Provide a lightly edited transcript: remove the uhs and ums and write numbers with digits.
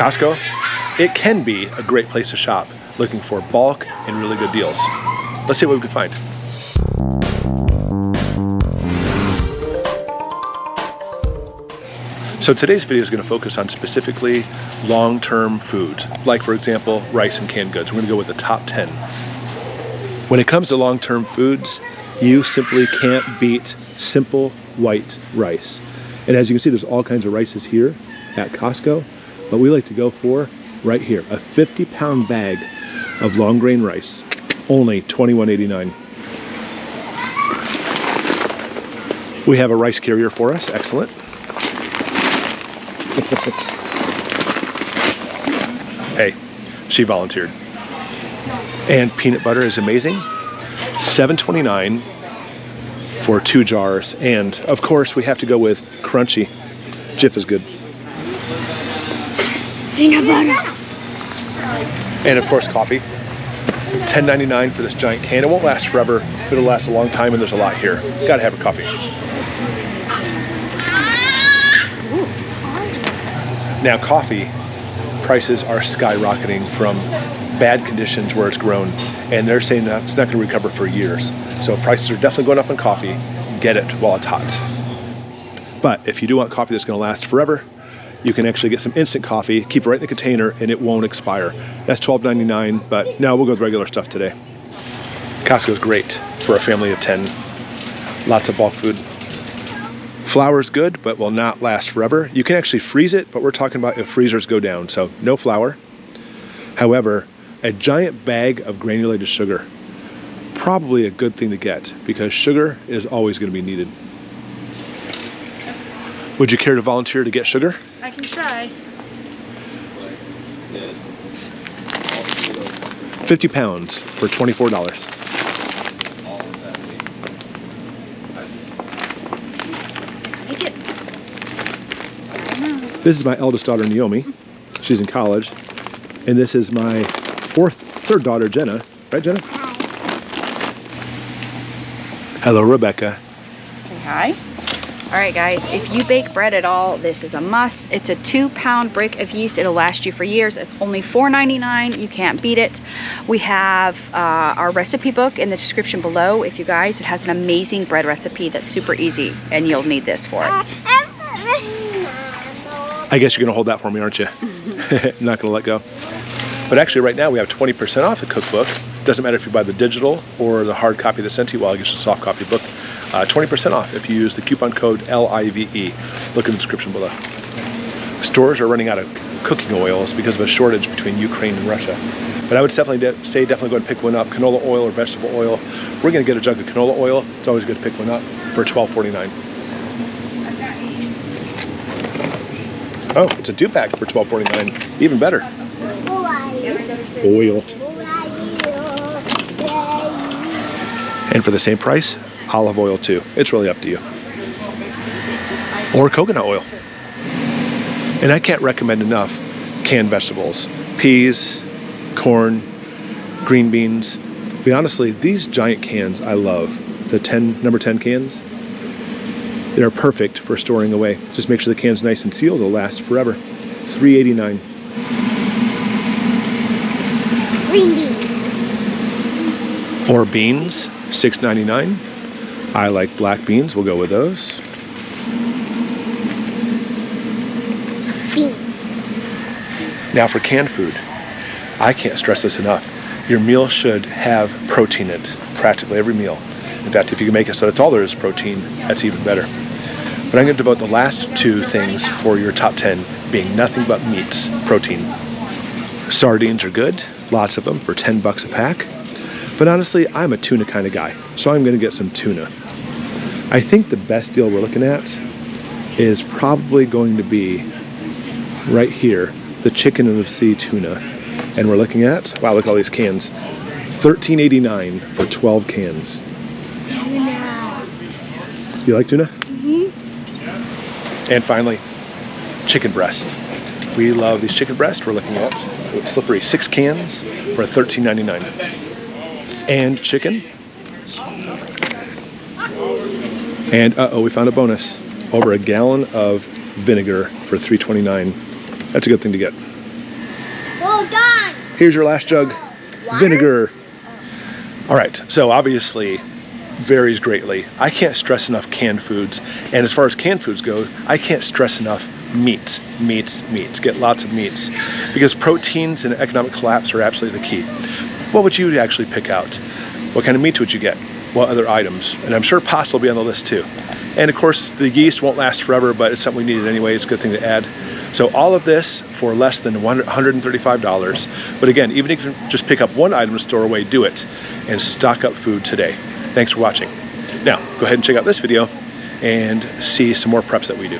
Costco, it can be a great place to shop looking for bulk and really good deals. Let's see what we can find. So today's video is going to focus on specifically long-term foods, like for example, rice and canned goods. We're going to go with the top 10. When it comes to long-term foods, you simply can't beat simple white rice. And as you can see, there's all kinds of rices here at Costco, but we like to go for right here, a 50-pound bag of long grain rice, only $21.89. We have a rice carrier for us, excellent. Hey, she volunteered. And peanut butter is amazing, $7.29 for 2 jars. And of course, we have to go with crunchy. Jif is good. Peanut butter. And of course, coffee. $10.99 for this giant can. It won't last forever, but it'll last a long time, and there's a lot here. Gotta have a coffee. Now, coffee prices are skyrocketing from bad conditions where it's grown, and they're saying that it's not going to recover for years. So prices are definitely going up on coffee. Get it while it's hot. But if you do want coffee that's going to last forever, you can actually get some instant coffee, keep it right in the container, and it won't expire. That's $12.99, but no, we'll go with regular stuff today. Costco's great for a family of 10. Lots of bulk food. Flour's good, but will not last forever. You can actually freeze it, but we're talking about if freezers go down, so no flour. However, a giant bag of granulated sugar, probably a good thing to get because sugar is always going to be needed. Would you care to volunteer to get sugar? I can try. 50 pounds for $24. Take it. This is my eldest daughter, Naomi. She's in college. And this is my third daughter, Jenna. Right, Jenna? Hi. Hello, Rebecca. Say hi. All right, guys, if you bake bread at all, this is a must. It's a 2-pound brick of yeast. It'll last you for years. It's only $4.99. You can't beat it. We have our recipe book in the description below. If you guys, it has an amazing bread recipe that's super easy, and you'll need this for it. I guess you're gonna hold that for me, aren't you? Not gonna let go. But actually right now we have 20% off the cookbook. Doesn't matter if you buy the digital or the hard copy that's sent to you, well, I guess the soft copy book. 20% off if you use the coupon code LIVE. Look in the description below. Stores are running out of cooking oils because of a shortage between Ukraine and Russia. But I would definitely say go and pick one up, canola oil or vegetable oil. We're gonna get a jug of canola oil. It's always good to pick one up for $12.49. Oh, it's a 2-pack for $12.49. Even better. Oil. And for the same price, olive oil too. It's really up to you. Or coconut oil. And I can't recommend enough canned vegetables. Peas, corn, green beans. But honestly, these giant cans I love. The number 10 cans. They're perfect for storing away. Just make sure the can's nice and sealed. It'll last forever. $3.89. Green beans. Or beans, $6.99. I like black beans. We'll go with those. Beans. Now for canned food, I can't stress this enough. Your meal should have protein in it. Practically every meal. In fact, if you can make it so that's all there is protein, that's even better. But I'm going to devote the last 2 things for your top 10 being nothing but meats, protein. Sardines are good, lots of them for $10 a pack. But honestly, I'm a tuna kind of guy, so I'm going to get some tuna. I think the best deal we're looking at is probably going to be right here, the chicken in the sea tuna. And we're looking at, wow, look at all these cans. $13.89 for 12 cans. Tuna. You like tuna? Mm-hmm. And finally, chicken breast. We love these chicken breasts. We're looking at slippery 6 cans for $13.99. And chicken. And we found a bonus. Over a gallon of vinegar for $3.29. That's a good thing to get. Oh, done. Here's your last jug. Vinegar. All right, so obviously varies greatly. I can't stress enough canned foods. And as far as canned foods go, I can't stress enough meats. Get lots of meats. Because proteins and economic collapse are absolutely the key. What would you actually pick out? What kind of meats would you get? What other items? And I'm sure pasta will be on the list too. And of course, the yeast won't last forever, but it's something we needed anyway. It's a good thing to add. So all of this for less than $135. But again, even if you just pick up one item to store away, do it and stock up food today. Thanks for watching. Now, go ahead and check out this video and see some more preps that we do.